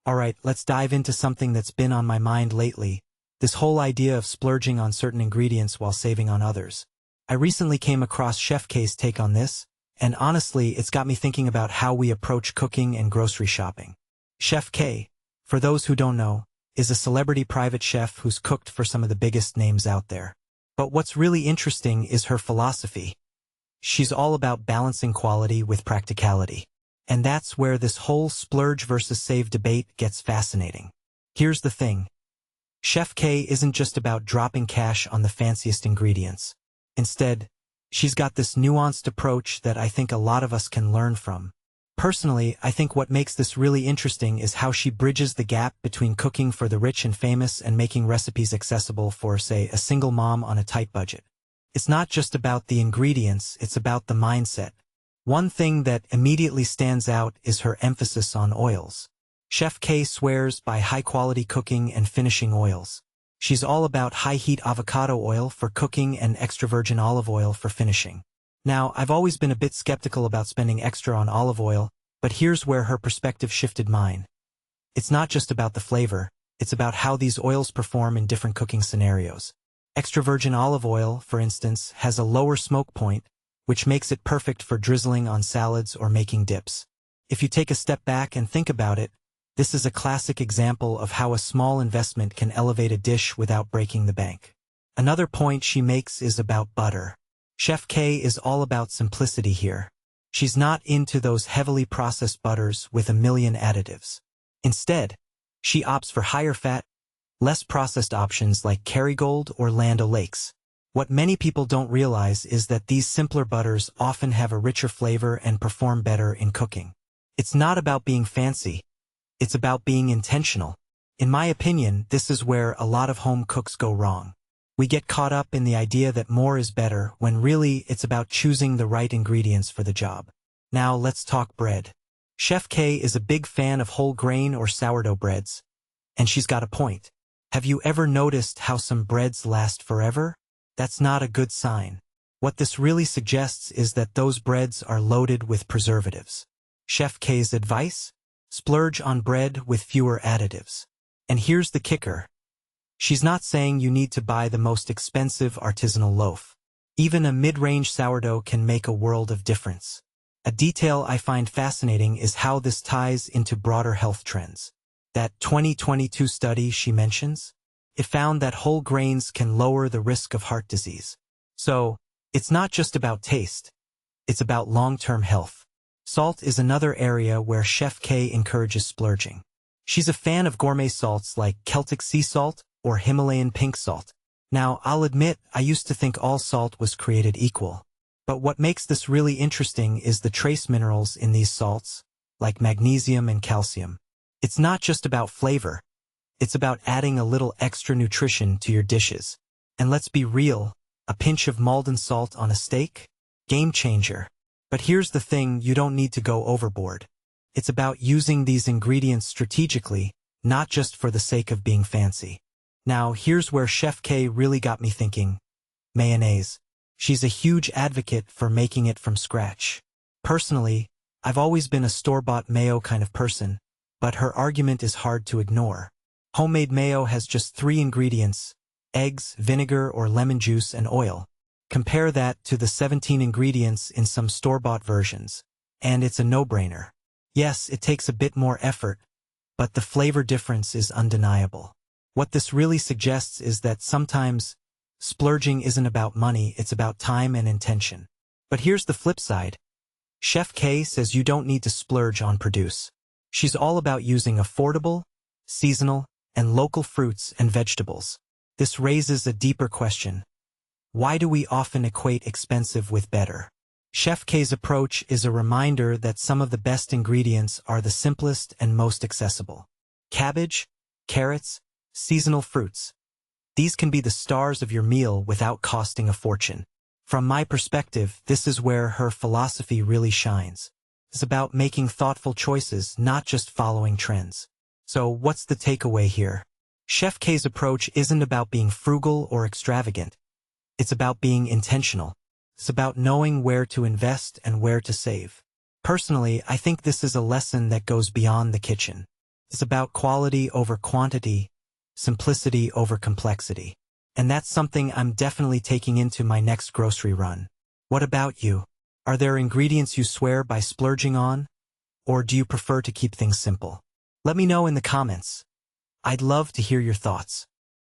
Alright, let's dive into something that's been on my mind lately, this whole idea of splurging on certain ingredients while saving on others. I recently came across Chef K's take on this, and honestly, it's got me thinking about how we approach cooking and grocery shopping. Chef K, for those who don't know, is a celebrity private chef who's cooked for some of the biggest names out there. But what's really interesting is her philosophy. She's all about balancing quality with practicality. And that's where this whole splurge versus save debate gets fascinating. Here's the thing. Chef K isn't just about dropping cash on the fanciest ingredients. Instead, she's got this nuanced approach that I think a lot of us can learn from. Personally, I think what makes this really interesting is how she bridges the gap between cooking for the rich and famous and making recipes accessible for, say, a single mom on a tight budget. It's not just about the ingredients, it's about the mindset. One thing that immediately stands out is her emphasis on oils. Chef K swears by high-quality cooking and finishing oils. She's all about high-heat avocado oil for cooking and extra virgin olive oil for finishing. Now, I've always been a bit skeptical about spending extra on olive oil, but here's where her perspective shifted mine. It's not just about the flavor, it's about how these oils perform in different cooking scenarios. Extra virgin olive oil, for instance, has a lower smoke point, which makes it perfect for drizzling on salads or making dips. If you take a step back and think about it, this is a classic example of how a small investment can elevate a dish without breaking the bank. Another point she makes is about butter. Chef K is all about simplicity here. She's not into those heavily processed butters with a million additives. Instead, she opts for higher fat, less processed options like Kerrygold or Land O'Lakes. What many people don't realize is that these simpler butters often have a richer flavor and perform better in cooking. It's not about being fancy, it's about being intentional. In my opinion, this is where a lot of home cooks go wrong. We get caught up in the idea that more is better when really it's about choosing the right ingredients for the job. Now let's talk bread. Chef K is a big fan of whole grain or sourdough breads. And she's got a point. Have you ever noticed how some breads last forever? That's not a good sign. What this really suggests is that those breads are loaded with preservatives. Chef K's advice? Splurge on bread with fewer additives. And here's the kicker. She's not saying you need to buy the most expensive artisanal loaf. Even a mid-range sourdough can make a world of difference. A detail I find fascinating is how this ties into broader health trends. That 2022 study she mentions? It found that whole grains can lower the risk of heart disease. So, it's not just about taste. It's about long-term health. Salt is another area where Chef K encourages splurging. She's a fan of gourmet salts like Celtic sea salt or Himalayan pink salt. Now, I'll admit, I used to think all salt was created equal. But what makes this really interesting is the trace minerals in these salts, like magnesium and calcium. It's not just about flavor. It's about adding a little extra nutrition to your dishes. And let's be real, a pinch of Maldon salt on a steak? Game changer. But here's the thing, you don't need to go overboard. It's about using these ingredients strategically, not just for the sake of being fancy. Now, here's where Chef K really got me thinking. Mayonnaise. She's a huge advocate for making it from scratch. Personally, I've always been a store-bought mayo kind of person, but her argument is hard to ignore. Homemade mayo has just 3 ingredients: eggs, vinegar or lemon juice, and oil. Compare that to the 17 ingredients in some store-bought versions, and it's a no-brainer. Yes, it takes a bit more effort, but the flavor difference is undeniable. What this really suggests is that sometimes splurging isn't about money, it's about time and intention. But here's the flip side. Chef K says you don't need to splurge on produce. She's all about using affordable, seasonal, and local fruits and vegetables. This raises a deeper question. Why do we often equate expensive with better? Chef K's approach is a reminder that some of the best ingredients are the simplest and most accessible. Cabbage, carrots, seasonal fruits. These can be the stars of your meal without costing a fortune. From my perspective, this is where her philosophy really shines. It's about making thoughtful choices, not just following trends. So what's the takeaway here? Chef K's approach isn't about being frugal or extravagant. It's about being intentional. It's about knowing where to invest and where to save. Personally, I think this is a lesson that goes beyond the kitchen. It's about quality over quantity, simplicity over complexity. And that's something I'm definitely taking into my next grocery run. What about you? Are there ingredients you swear by splurging on? Or do you prefer to keep things simple? Let me know in the comments. I'd love to hear your thoughts.